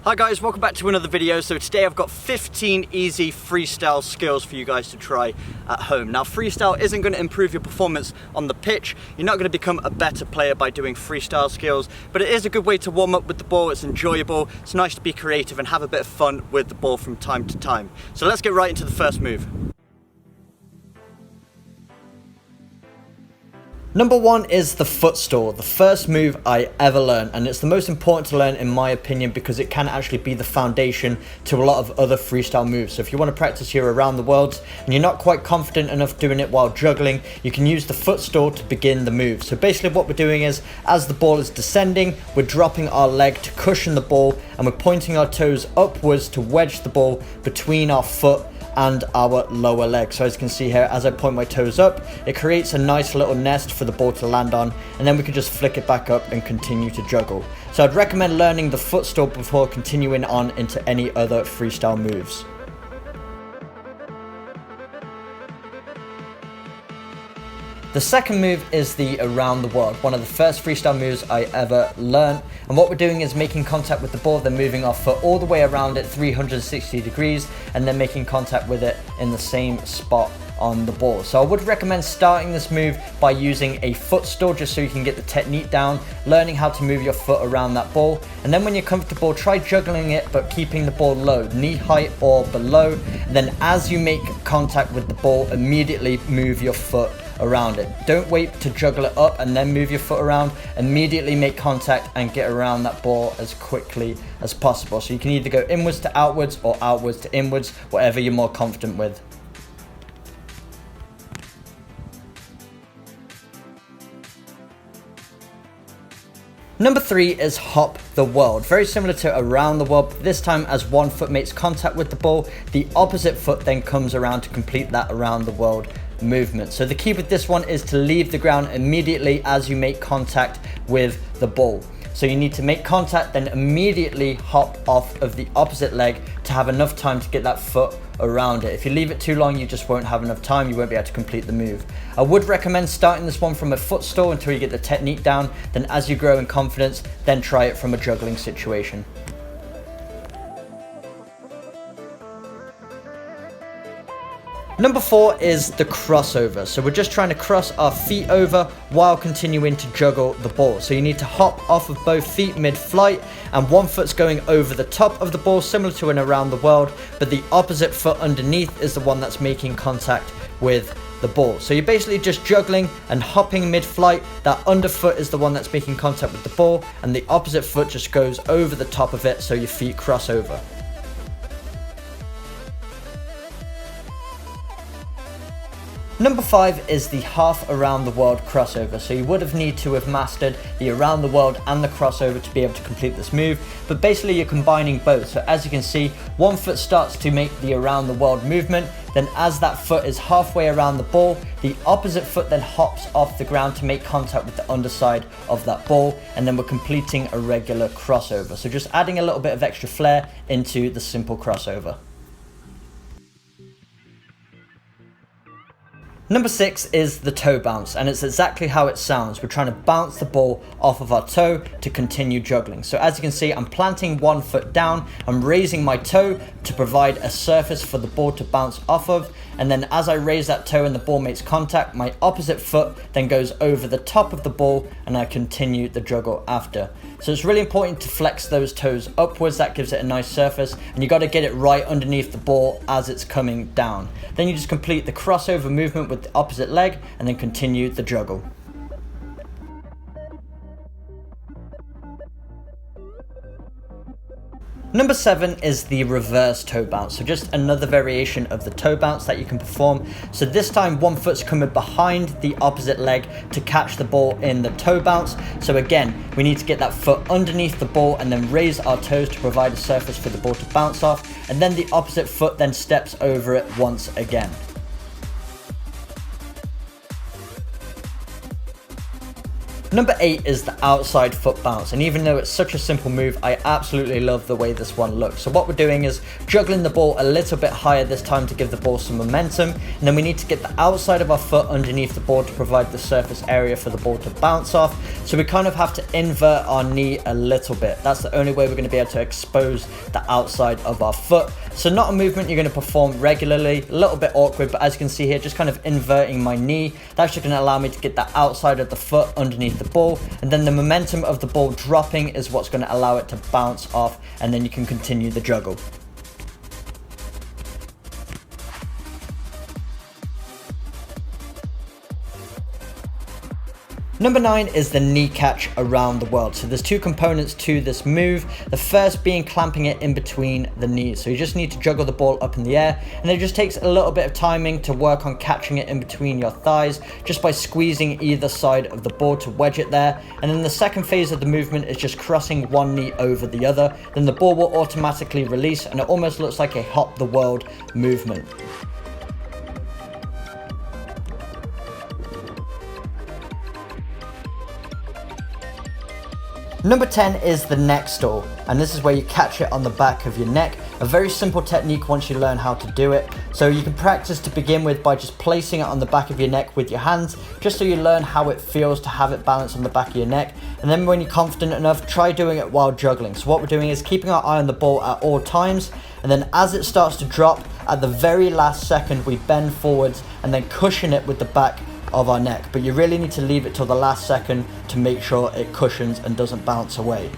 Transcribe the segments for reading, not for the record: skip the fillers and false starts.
Hi guys, welcome back to another video. So today I've got 15 easy freestyle skills for you guys to try at home. Now freestyle isn't going to improve your performance on the pitch. You're not going to become a better player by doing freestyle skills, but it is a good way to warm up with the ball. It's enjoyable, it's nice to be creative and have a bit of fun with the ball from time to time. So let's get right into the first move. Number one is the foot store, the first move I ever learned, and it's the most important to learn in my opinion because it can actually be the foundation to a lot of other freestyle moves. So if you want to practice your around the worlds and you're not quite confident enough doing it while juggling, you can use the foot store to begin the move. So basically what we're doing is, as the ball is descending, we're dropping our leg to cushion the ball and we're pointing our toes upwards to wedge the ball between our foot and our lower leg. So as you can see here, as I point my toes up, it creates a nice little nest for the ball to land on, and then we can just flick it back up and continue to juggle. So I'd recommend learning the foot store before continuing on into any other freestyle moves. The second move is the around the world, one of the first freestyle moves I ever learned. And what we're doing is making contact with the ball, then moving our foot all the way around it 360 degrees, and then making contact with it in the same spot on the ball. So I would recommend starting this move by using a foot store just so you can get the technique down, learning how to move your foot around that ball. And then when you're comfortable, try juggling it, but keeping the ball low, knee height or below. And then as you make contact with the ball, immediately move your foot around it. Don't wait to juggle it up and then move your foot around. Immediately make contact and get around that ball as quickly as possible. So you can either go inwards to outwards or outwards to inwards, whatever you're more confident with. Number three is hop the world. Very similar to around the world, but this time as one foot makes contact with the ball, the opposite foot then comes around to complete that around the world movement. So the key with this one is to leave the ground immediately as you make contact with the ball. So you need to make contact, then immediately hop off of the opposite leg to have enough time to get that foot around it. If you leave it too long, you just won't have enough time, you won't be able to complete the move. I would recommend starting this one from a foot store until you get the technique down, then as you grow in confidence, then try it from a juggling situation. Number four is the crossover. So we're just trying to cross our feet over while continuing to juggle the ball. So you need to hop off of both feet mid-flight, and one foot's going over the top of the ball, similar to an around the world, but the opposite foot underneath is the one that's making contact with the ball. So you're basically just juggling and hopping mid-flight. That underfoot is the one that's making contact with the ball, and the opposite foot just goes over the top of it so your feet cross over. Number five is the half around the world crossover. So you would have need to have mastered the around the world and the crossover to be able to complete this move, but basically you're combining both. So as you can see, one foot starts to make the around the world movement, then as that foot is halfway around the ball, the opposite foot then hops off the ground to make contact with the underside of that ball, and then we're completing a regular crossover. So just adding a little bit of extra flair into the simple crossover. Number six is the toe bounce, and it's exactly how it sounds. We're trying to bounce the ball off of our toe to continue juggling. So as you can see, I'm planting one foot down, I'm raising my toe to provide a surface for the ball to bounce off of, and then as I raise that toe and the ball makes contact, my opposite foot then goes over the top of the ball and I continue the juggle after. So it's really important to flex those toes upwards, that gives it a nice surface, and you got to get it right underneath the ball as it's coming down. Then you just complete the crossover movement with the opposite leg and then continue the juggle. Number seven is the reverse toe bounce. So just another variation of the toe bounce that you can perform. So this time one foot's coming behind the opposite leg to catch the ball in the toe bounce. So again, we need to get that foot underneath the ball and then raise our toes to provide a surface for the ball to bounce off. And then the opposite foot then steps over it once again. Number 8 is the outside foot bounce, and even though it's such a simple move, I absolutely love the way this one looks. So what we're doing is juggling the ball a little bit higher this time to give the ball some momentum, and then we need to get the outside of our foot underneath the ball to provide the surface area for the ball to bounce off. So we kind of have to invert our knee a little bit. That's the only way we're going to be able to expose the outside of our foot. So not a movement you're going to perform regularly, a little bit awkward, but as you can see here, just kind of inverting my knee. That's just going to allow me to get the outside of the foot underneath the ball, and then the momentum of the ball dropping is what's going to allow it to bounce off, and then you can continue the juggle. Number 9 is the knee catch around the world. So there's two components to this move. The first being clamping it in between the knees. So you just need to juggle the ball up in the air, and it just takes a little bit of timing to work on catching it in between your thighs just by squeezing either side of the ball to wedge it there. And then the second phase of the movement is just crossing one knee over the other. Then the ball will automatically release, and it almost looks like a hop the world movement. Number 10 is the neck stall, and this is where you catch it on the back of your neck. A very simple technique once you learn how to do it. So you can practice to begin with by just placing it on the back of your neck with your hands, just so you learn how it feels to have it balanced on the back of your neck. And then when you're confident enough, try doing it while juggling. So what we're doing is keeping our eye on the ball at all times, and then as it starts to drop, at the very last second we bend forwards and then cushion it with the back of our neck, but you really need to leave it till the last second to make sure it cushions and doesn't bounce away.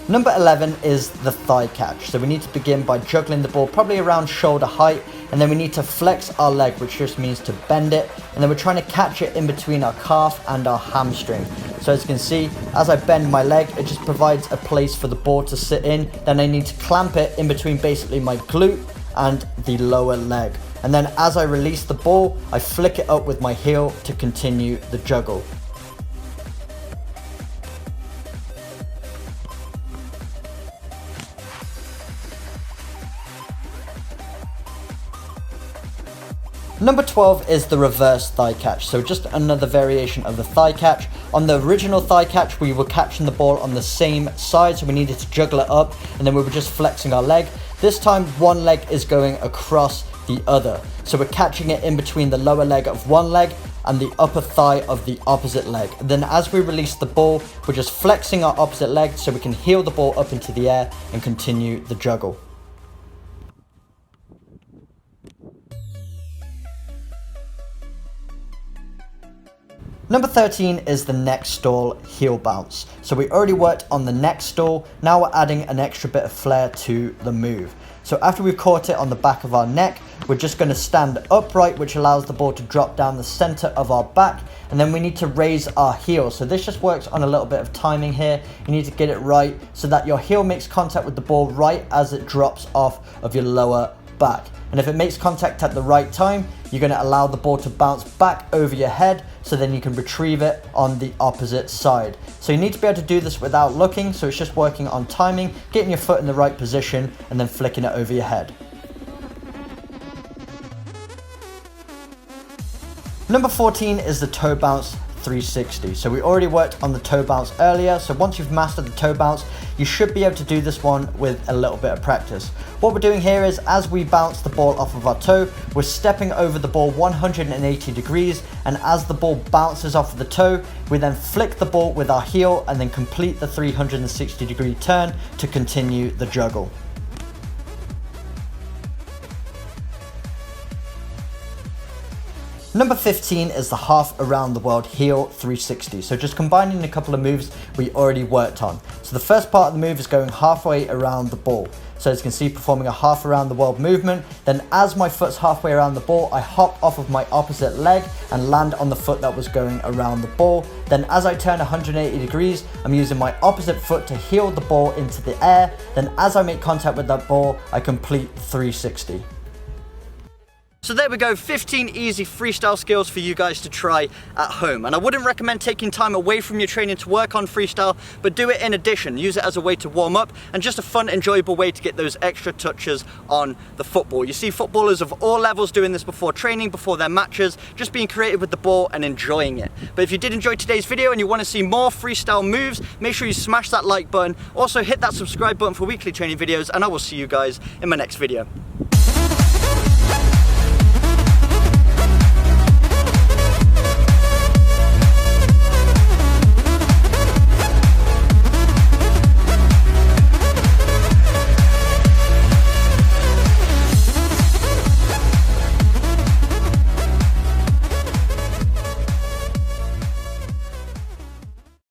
Number 11 is the thigh catch. So we need to begin by juggling the ball probably around shoulder height, and then we need to flex our leg, which just means to bend it, and then we're trying to catch it in between our calf and our hamstring. So as you can see, as I bend my leg, it just provides a place for the ball to sit in. Then I need to clamp it in between basically my glute and the lower leg. And then as I release the ball, I flick it up with my heel to continue the juggle. Number 12 is the reverse thigh catch, so just another variation of the thigh catch. On the original thigh catch, we were catching the ball on the same side, so we needed to juggle it up, and then we were just flexing our leg. This time, one leg is going across the other. So we're catching it in between the lower leg of one leg and the upper thigh of the opposite leg. And then as we release the ball, we're just flexing our opposite leg so we can heel the ball up into the air and continue the juggle. Number 13 is the neck stall heel bounce. So we already worked on the neck stall, now we're adding an extra bit of flair to the move. So after we've caught it on the back of our neck, we're just going to stand upright, which allows the ball to drop down the center of our back, and then we need to raise our heel. So this just works on a little bit of timing here. You need to get it right so that your heel makes contact with the ball right as it drops off of your lower back. And if it makes contact at the right time, you're going to allow the ball to bounce back over your head, so then you can retrieve it on the opposite side. So you need to be able to do this without looking, so it's just working on timing, getting your foot in the right position, and then flicking it over your head. Number 14 is the toe bounce 360. So we already worked on the toe bounce earlier, so once you've mastered the toe bounce, you should be able to do this one with a little bit of practice. What we're doing here is, as we bounce the ball off of our toe, we're stepping over the ball 180 degrees, and as the ball bounces off of the toe, we then flick the ball with our heel and then complete the 360 degree turn to continue the juggle. Number 15 is the half around the world heel 360. So just combining a couple of moves we already worked on. So the first part of the move is going halfway around the ball. So as you can see, performing a half around the world movement. Then as my foot's halfway around the ball, I hop off of my opposite leg and land on the foot that was going around the ball. Then as I turn 180 degrees, I'm using my opposite foot to heel the ball into the air. Then as I make contact with that ball, I complete 360. So there we go, 15 easy freestyle skills for you guys to try at home. And I wouldn't recommend taking time away from your training to work on freestyle, but do it in addition. Use it as a way to warm up and just a fun, enjoyable way to get those extra touches on the football. You see footballers of all levels doing this before training, before their matches, just being creative with the ball and enjoying it. But if you did enjoy today's video and you want to see more freestyle moves, make sure you smash that like button. Also hit that subscribe button for weekly training videos, and I will see you guys in my next video.